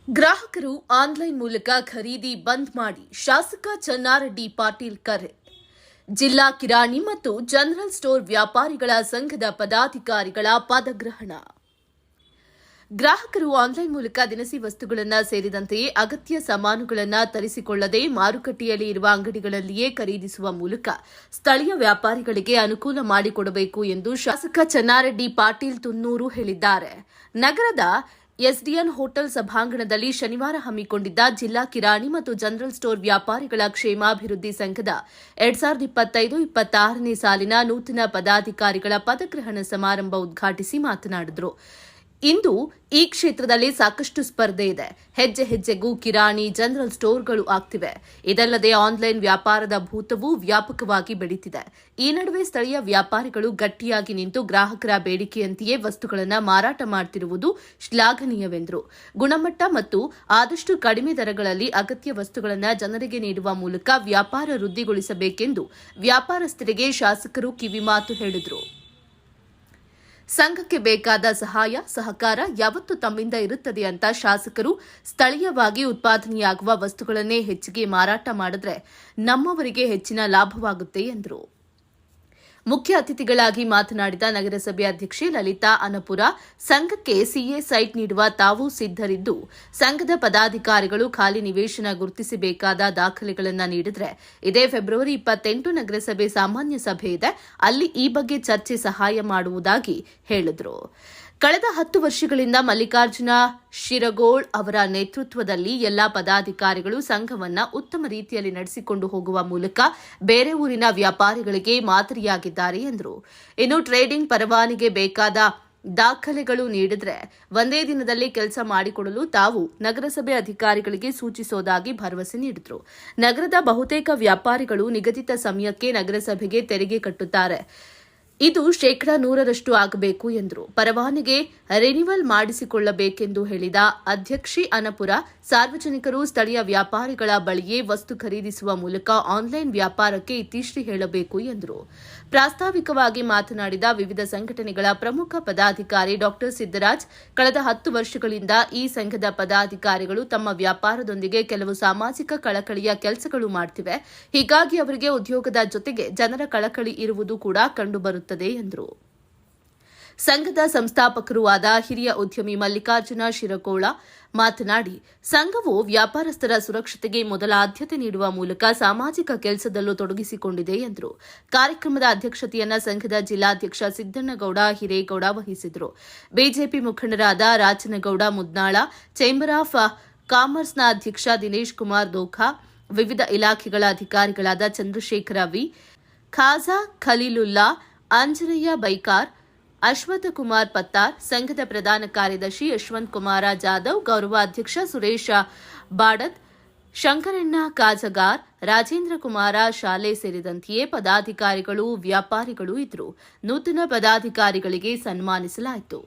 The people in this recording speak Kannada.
ಗ್ರಾಹಕರು ಆನ್ಲೈನ್ ಮೂಲಕ ಖರೀದಿ ಬಂದ್ ಮಾಡಿ ಶಾಸಕ ಚನ್ನಾರೆಡ್ಡಿ ಪಾಟೀಲ್ ಕರೆ. ಜಿಲ್ಲಾ ಕಿರಾಣಿ ಮತ್ತು ಜನರಲ್ ಸ್ಟೋರ್ ವ್ಯಾಪಾರಿಗಳ ಸಂಘದ ಪದಾಧಿಕಾರಿಗಳ ಪದಗ್ರಹಣ. ಗ್ರಾಹಕರು ಆನ್ಲೈನ್ ಮೂಲಕ ದಿನಸಿ ವಸ್ತುಗಳನ್ನು ಸೇರಿದಂತೆಯೇ ಅಗತ್ಯ ಸಾಮಾನುಗಳನ್ನು ತರಿಸಿಕೊಳ್ಳದೆ ಮಾರುಕಟ್ಟೆಯಲ್ಲಿ ಇರುವ ಅಂಗಡಿಗಳಲ್ಲಿಯೇ ಖರೀದಿಸುವ ಮೂಲಕ ಸ್ಥಳೀಯ ವ್ಯಾಪಾರಿಗಳಿಗೆ ಅನುಕೂಲ ಮಾಡಿಕೊಡಬೇಕು ಎಂದು ಶಾಸಕ ಚನ್ನಾರೆಡ್ಡಿ ಪಾಟೀಲ್ ತುನ್ನೂರು ಹೇಳಿದ್ದಾರೆ. ನಗರದ ಎಸ್ಡಿಎನ್ ಹೋಟೆಲ್ ಸಭಾಂಗಣದಲ್ಲಿ ಶನಿವಾರ ಹಮ್ಮಿಕೊಂಡಿದ್ದ ಜಿಲ್ಲಾ ಕಿರಾಣಿ ಮತ್ತು ಜನರಲ್ ಸ್ಟೋರ್ ವ್ಯಾಪಾರಿಗಳ ಕ್ಷೇಮಾಭಿವೃದ್ಧಿ ಸಂಘದ 2025-26ನೇ ಸಾಲಿನ ನೂತನ ಪದಾಧಿಕಾರಿಗಳ ಪದಗ್ರಹಣ ಸಮಾರಂಭ ಉದ್ಘಾಟಿಸಿ ಮಾತನಾಡಿದರು. ಇಂದು ಈ ಕ್ಷೇತ್ರದಲ್ಲಿ ಸಾಕಷ್ಟು ಸ್ಪರ್ಧೆ ಇದೆ. ಹೆಜ್ಜೆ ಹೆಜ್ಜೆಗೂ ಕಿರಾಣಿ ಜನರಲ್ ಸ್ಟೋರ್ಗಳು ಆಗ್ತಿವೆ. ಇದಲ್ಲದೆ ಆನ್ಲೈನ್ ವ್ಯಾಪಾರದ ಭೂತವೂ ವ್ಯಾಪಕವಾಗಿ ಬೆಳೀತಿದೆ. ಈ ನಡುವೆ ಸ್ಥಳೀಯ ವ್ಯಾಪಾರಿಗಳು ಗಟ್ಟಿಯಾಗಿ ನಿಂತು ಗ್ರಾಹಕರ ಬೇಡಿಕೆಯಂತೆಯೇ ವಸ್ತುಗಳನ್ನು ಮಾರಾಟ ಮಾಡುತ್ತಿರುವುದು ಶ್ಲಾಘನೀಯವೆಂದರು. ಗುಣಮಟ್ಟ ಮತ್ತು ಆದಷ್ಟು ಕಡಿಮೆ ದರಗಳಲ್ಲಿ ಅಗತ್ಯ ವಸ್ತುಗಳನ್ನು ಜನರಿಗೆ ನೀಡುವ ಮೂಲಕ ವ್ಯಾಪಾರ ವೃದ್ಧಿಗೊಳಿಸಬೇಕೆಂದು ವ್ಯಾಪಾರಸ್ಥರಿಗೆ ಶಾಸಕರು ಕಿವಿಮಾತು ಹೇಳಿದರು. ಸಂಘಕ್ಕೆ ಬೇಕಾದ ಸಹಾಯ ಸಹಕಾರ ಯಾವತ್ತೂ ತಮ್ಮಿಂದ ಇರುತ್ತದೆ ಅಂತ ಶಾಸಕರು ಸ್ಥಳೀಯವಾಗಿ ಉತ್ಪಾದನೆಯಾಗುವ ವಸ್ತುಗಳನ್ನೇ ಹೆಚ್ಚಿಗೆ ಮಾರಾಟ ಮಾಡಿದ್ರೆ ನಮ್ಮವರಿಗೆ ಹೆಚ್ಚಿನ ಲಾಭವಾಗುತ್ತೆ ಎಂದರು. ಮುಖ್ಯ ಅತಿಥಿಗಳಾಗಿ ಮಾತನಾಡಿದ ನಗರಸಭೆ ಅಧ್ಯಕ್ಷೆ ಲಲಿತಾ ಅನಪುರ, ಸಂಘಕ್ಕೆ ಸಿಎ ಸೈಟ್ ನೀಡುವ ತಾವು ಸಿದ್ಧರಿದ್ದು, ಸಂಘದ ಪದಾಧಿಕಾರಿಗಳು ಖಾಲಿ ನಿವೇಶನ ಗುರುತಿಸಬೇಕಾದ ದಾಖಲೆಗಳನ್ನು ನೀಡಿದರೆ ಇದೇ ಫೆಬ್ರವರಿ 28 ನಗರಸಭೆ ಸಾಮಾನ್ಯ ಸಭೆ ಇದೆ, ಅಲ್ಲಿ ಈ ಬಗ್ಗೆ ಚರ್ಚೆ ಸಹಾಯ ಮಾಡುವುದಾಗಿ ಹೇಳಿದರು. ಕಳೆದ 10 ವರ್ಷಗಳಿಂದ ಮಲ್ಲಿಕಾರ್ಜುನ ಶಿರಗೋಳ್ ಅವರ ನೇತೃತ್ವದಲ್ಲಿ ಎಲ್ಲಾ ಪದಾಧಿಕಾರಿಗಳು ಸಂಘವನ್ನು ಉತ್ತಮ ರೀತಿಯಲ್ಲಿ ನಡೆಸಿಕೊಂಡು ಹೋಗುವ ಮೂಲಕ ಬೇರೆ ಊರಿನ ವ್ಯಾಪಾರಿಗಳಿಗೆ ಮಾದರಿಯಾಗಿದ್ದಾರೆ ಎಂದರು. ಇನ್ನು ಟ್ರೇಡಿಂಗ್ ಪರವಾನಿಗೆ ಬೇಕಾದ ದಾಖಲೆಗಳು ನೀಡಿದರೆ ಒಂದೇ ದಿನದಲ್ಲಿ ಕೆಲಸ ಮಾಡಿಕೊಡಲು ತಾವು ನಗರಸಭೆ ಅಧಿಕಾರಿಗಳಿಗೆ ಸೂಚಿಸುವುದಾಗಿ ಭರವಸೆ ನೀಡಿದರು. ನಗರದ ಬಹುತೇಕ ವ್ಯಾಪಾರಿಗಳು ನಿಗದಿತ ಸಮಯಕ್ಕೆ ನಗರಸಭೆಗೆ ತೆರಿಗೆ ಕಟ್ಟುತ್ತಾರೆ. ಇದು 100% ಆಗಬೇಕು ಎಂದರು. ಪರವಾನಿಗೆ ರಿನಿವಲ್ ಮಾಡಿಸಿಕೊಳ್ಳಬೇಕೆಂದು ಹೇಳಿದ ಅಧ್ಯಕ್ಷೆ ಅನಪುರ, ಸಾರ್ವಜನಿಕರು ಸ್ಥಳೀಯ ವ್ಯಾಪಾರಿಗಳ ಬಳಿಯೇ ವಸ್ತು ಖರೀದಿಸುವ ಮೂಲಕ ಆನ್ಲೈನ್ ವ್ಯಾಪಾರಕ್ಕೆ ಇತಿಶ್ರೀ ಹೇಳಬೇಕು ಎಂದರು. ಪ್ರಾಸ್ತಾವಿಕವಾಗಿ ಮಾತನಾಡಿದ ವಿವಿಧ ಸಂಘಟನೆಗಳ ಪ್ರಮುಖ ಪದಾಧಿಕಾರಿ ಡಾ ಸಿದ್ದರಾಜ್, ಕಳೆದ 10 ವರ್ಷಗಳಿಂದ ಈ ಸಂಘದ ಪದಾಧಿಕಾರಿಗಳು ತಮ್ಮ ವ್ಯಾಪಾರದೊಂದಿಗೆ ಕೆಲವು ಸಾಮಾಜಿಕ ಕಳಕಳಿಯ ಕೆಲಸಗಳು ಮಾಡುತ್ತಿವೆ. ಹೀಗಾಗಿ ಅವರಿಗೆ ಉದ್ಯೋಗದ ಜೊತೆಗೆ ಜನರ ಕಳಕಳಿ ಇರುವುದು ಕೂಡ ಕಂಡುಬರುತ್ತದೆ ಎಂದರು. ಸಂಘದ ಸಂಸ್ಥಾಪಕರೂ ಆದ ಹಿರಿಯ ಉದ್ಯಮಿ ಮಲ್ಲಿಕಾರ್ಜುನ ಶಿರಕೋಳ ಮಾತನಾಡಿ, ಸಂಘವು ವ್ಯಾಪಾರಸ್ಥರ ಸುರಕ್ಷತೆಗೆ ಮೊದಲ ಆದ್ಯತೆ ನೀಡುವ ಮೂಲಕ ಸಾಮಾಜಿಕ ಕೆಲಸದಲ್ಲೂ ತೊಡಗಿಸಿಕೊಂಡಿದೆ ಎಂದರು. ಕಾರ್ಯಕ್ರಮದ ಅಧ್ಯಕ್ಷತೆಯನ್ನು ಸಂಘದ ಜಿಲ್ಲಾಧ್ಯಕ್ಷ ಸಿದ್ದಣ್ಣಗೌಡ ಹಿರೇಗೌಡ ವಹಿಸಿದರು. ಬಿಜೆಪಿ ಮುಖಂಡರಾದ ರಾಜನಗೌಡ ಮುದ್ನಾಳ, ಚೇಂಬರ್ ಆಫ್ ಕಾಮರ್ಸ್ನ ಅಧ್ಯಕ್ಷ ದಿನೇಶ್ ಕುಮಾರ್ ದೋಖಾ, ವಿವಿಧ ಇಲಾಖೆಗಳ ಅಧಿಕಾರಿಗಳಾದ ಚಂದ್ರಶೇಖರ ವಿ, ಖಾಜಾ ಖಲೀಲುಲ್ಲಾ, ಅಂಜನಯ್ಯ ಬೈಕಾರ್, ಅಶ್ವಥ್ ಕುಮಾರ್ ಪತ್ತಾರ್, ಸಂಘದ ಪ್ರಧಾನ ಕಾರ್ಯದರ್ಶಿ ಯಶವಂತ್ ಕುಮಾರ ಜಾಧವ್, ಗೌರವಾಧ್ಯಕ್ಷ ಸುರೇಶ ಬಾಡತ್, ಶಂಕರಣ್ಣ ಕಾಜಗಾರ್, ರಾಜೇಂದ್ರ ಕುಮಾರ ಶಾಲೆ ಸೇರಿದಂತೆಯೇ ಪದಾಧಿಕಾರಿಗಳು ವ್ಯಾಪಾರಿಗಳು ಇದ್ದರು. ನೂತನ ಪದಾಧಿಕಾರಿಗಳಿಗೆ ಸನ್ಮಾನಿಸಲಾಯಿತು.